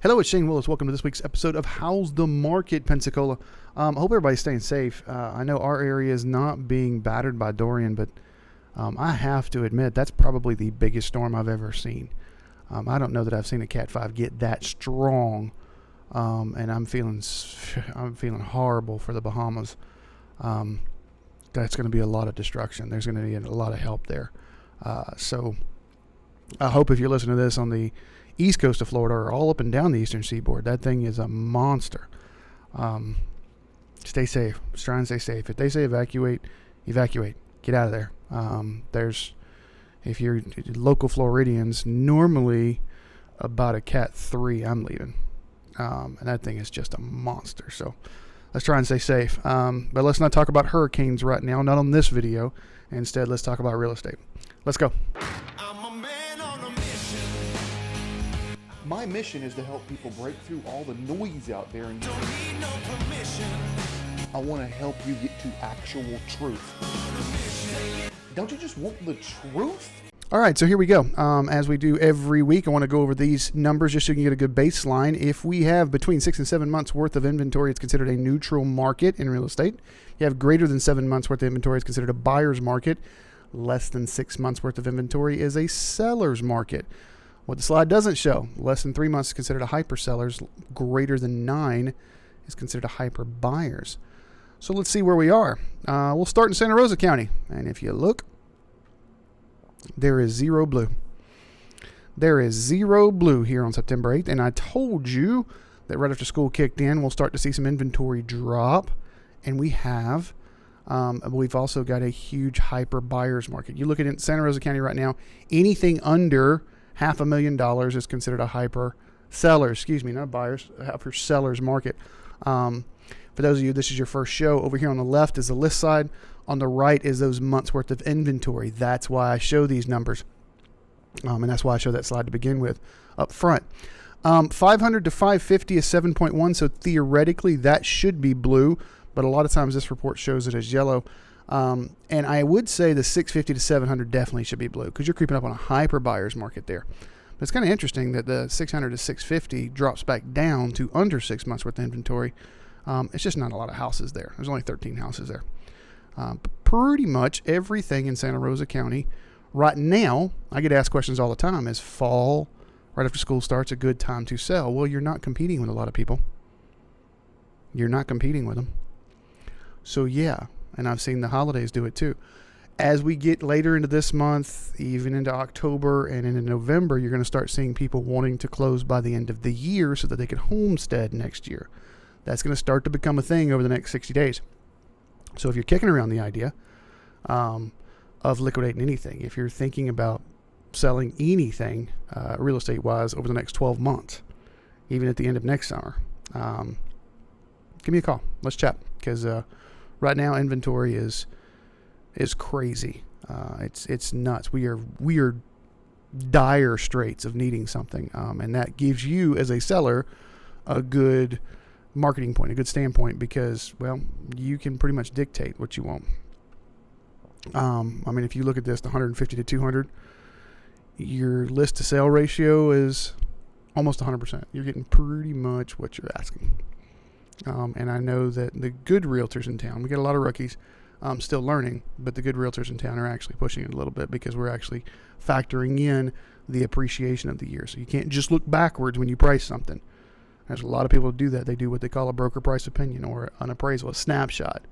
Hello, it's Shane Willis. Welcome to this week's episode of How's the Market, Pensacola. I hope everybody's staying safe. I know our area is not being battered by Dorian, but I have to admit that's probably the biggest storm I've ever seen. I don't know that I've seen a Cat 5 get that strong, and I'm feeling horrible for the Bahamas. That's going to be a lot of destruction. There's going to be a lot of help there. So I hope if you're listening to this on the east coast of Florida or all up and down the eastern seaboard, that thing is a monster. Stay safe. Just try and stay safe. If they say evacuate. Get out of there. If you're local Floridians, normally about a Cat 3, I'm leaving. And that thing is just a monster. So let's try and stay safe. But let's not talk about hurricanes right now, not on this video. Instead, let's talk about real estate. Let's go. My mission is to help people break through all the noise out there and don't need no permission. I want to help you get to actual truth. Don't you just want the truth? All right, so here we go. As we do every week, I want to go over these numbers just so you can get a good baseline. If we have between 6 and 7 months worth of inventory, it's considered a neutral market in real estate. If you have greater than 7 months worth of inventory, it's considered a buyer's market. Less than 6 months worth of inventory is a seller's market. What the slide doesn't show, less than 3 months is considered a hyper sellers, greater than 9 is considered a hyper buyers. So let's see where we are. We'll start in Santa Rosa County. And if you look, there is zero blue. There is zero blue here on September 8th. And I told you that right after school kicked in, we'll start to see some inventory drop. And we have. We've also got a huge hyper buyers market. You look at it in Santa Rosa County right now, anything under $500,000 is considered a hyper seller, not buyers, hyper sellers market. For those of you, this is your first show. Over here on the left is the list side. On the right is those months worth of inventory. That's why I show these numbers. And that's why I show that slide to begin with up front. 500 to 550 is 7.1. So theoretically that should be blue, but a lot of times this report shows it as yellow. And I would say the 650 to 700 definitely should be blue because you're creeping up on a hyper buyer's market there. But it's kind of interesting that the 600 to 650 drops back down to under 6 months worth of inventory. It's just not a lot of houses there. There's only 13 houses there. Pretty much everything in Santa Rosa County right now, I get asked questions all the time, is fall, right after school starts, a good time to sell? Well, you're not competing with a lot of people. You're not competing with them. So yeah. And I've seen the holidays do it too. As we get later into this month, even into October and into November, you're going to start seeing people wanting to close by the end of the year so that they can homestead next year. That's going to start to become a thing over the next 60 days. So if you're kicking around the idea of liquidating anything, if you're thinking about selling anything real estate-wise over the next 12 months, even at the end of next summer, give me a call. Let's chat because right now, inventory is crazy. It's nuts. We are dire straits of needing something, and that gives you as a seller a good marketing point, a good standpoint, because well, you can pretty much dictate what you want. If you look at this, the 150 to 200, your list to sale ratio is almost 100%. You're getting pretty much what you're asking. And I know that the good realtors in town, we get a lot of rookies still learning, but the good realtors in town are actually pushing it a little bit because we're actually factoring in the appreciation of the year. So you can't just look backwards when you price something. There's a lot of people who do that. They do what they call a broker price opinion or an appraisal, a snapshot.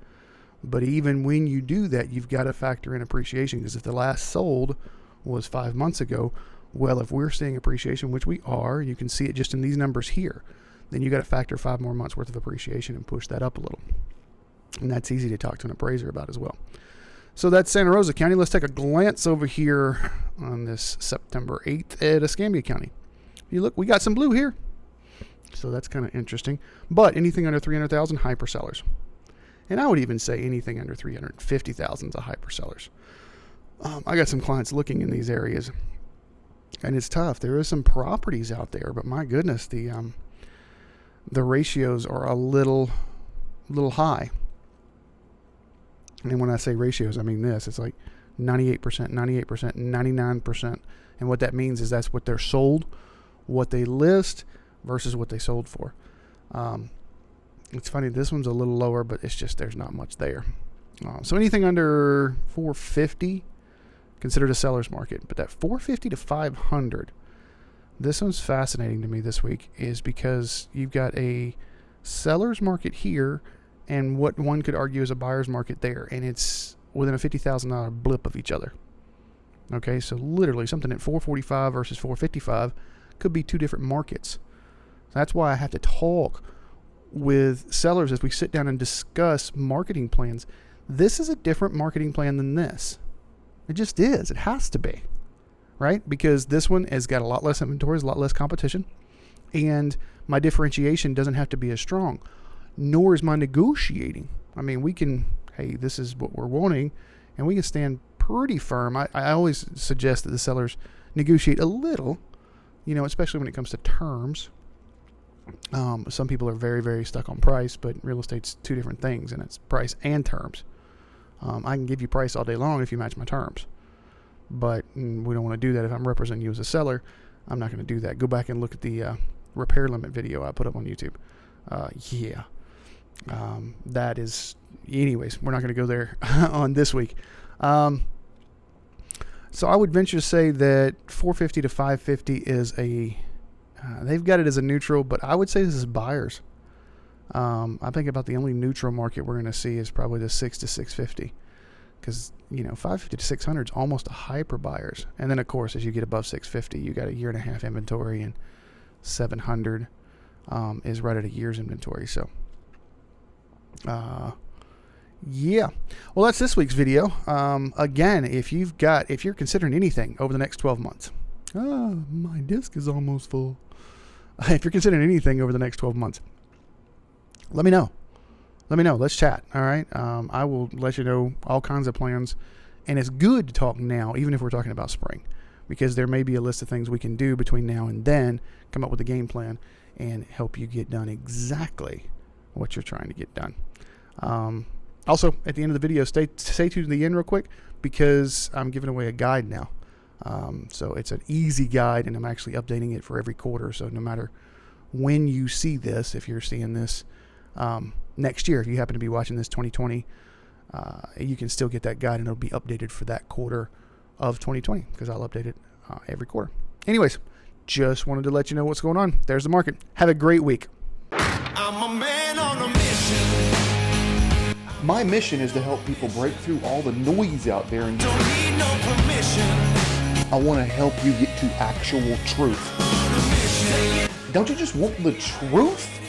But even when you do that, you've got to factor in appreciation because if the last sold was 5 months ago, well, if we're seeing appreciation, which we are, you can see it just in these numbers here, then you got to factor 5 more months worth of appreciation and push that up a little. And that's easy to talk to an appraiser about as well. So that's Santa Rosa County. Let's take a glance over here on this September 8th at Escambia County. You look, we got some blue here. So that's kind of interesting. But anything under 300,000, hyper sellers. And I would even say anything under 350,000 is a hyper sellers. I got some clients looking in these areas. And it's tough. There is some properties out there, but my goodness, the ratios are a little high. And when I say ratios, I mean this. It's like 98%, 99%. And what that means is that's what they're sold, what they list versus what they sold for. It's funny, this one's a little lower, but it's just there's not much there. So anything under 450, considered a seller's market. But that 450 to 500, this one's fascinating to me this week, is because you've got a seller's market here and what one could argue is a buyer's market there, and it's within a $50,000 blip of each other. Okay, so literally something at 445 versus 455 could be two different markets. That's why I have to talk with sellers as we sit down and discuss marketing plans. This is a different marketing plan than this. It just is. It has to be, right? Because this one has got a lot less inventory, a lot less competition, and my differentiation doesn't have to be as strong, nor is my negotiating. I mean, we can, hey, this is what we're wanting, and we can stand pretty firm. I always suggest that the sellers negotiate a little, especially when it comes to terms. Some people are very, very stuck on price, but real estate's two different things, and it's price and terms. I can give you price all day long if you match my terms, but we don't want to do that. If I'm representing you as a seller, I'm not going to do that. Go back and look at the repair limit video I put up on YouTube. That is, anyways, we're not going to go there on this week. So I would venture to say that 450 to 550 is they've got it as a neutral, but I would say this is buyers. I think about the only neutral market we're going to see is probably the 6 to 650, because 550 to 600 is almost a hyper buyers. And then of course, as you get above 650, you got a year and a half inventory, and 700 is right at a year's inventory. So yeah, well, that's this week's video. Again, if you're considering anything over the next 12 months, my disc is almost full. If you're considering anything over the next 12 months, let me know. Let's chat. All right. I will let you know all kinds of plans, and it's good to talk now, even if we're talking about spring, because there may be a list of things we can do between now and then, come up with a game plan and help you get done exactly what you're trying to get done. Also, at the end of the video, stay tuned to the end real quick, because I'm giving away a guide now. So it's an easy guide, and I'm actually updating it for every quarter. So no matter when you see this, if you're seeing this next year, if you happen to be watching this 2020, you can still get that guide, and it'll be updated for that quarter of 2020, because I'll update it every quarter. Anyways, just wanted to let you know what's going on. There's the market. Have a great week. I'm a man on a mission. My mission is to help people break through all the noise out there, and Don't need no permission. I want to help you get to actual truth. Don't you just want the truth?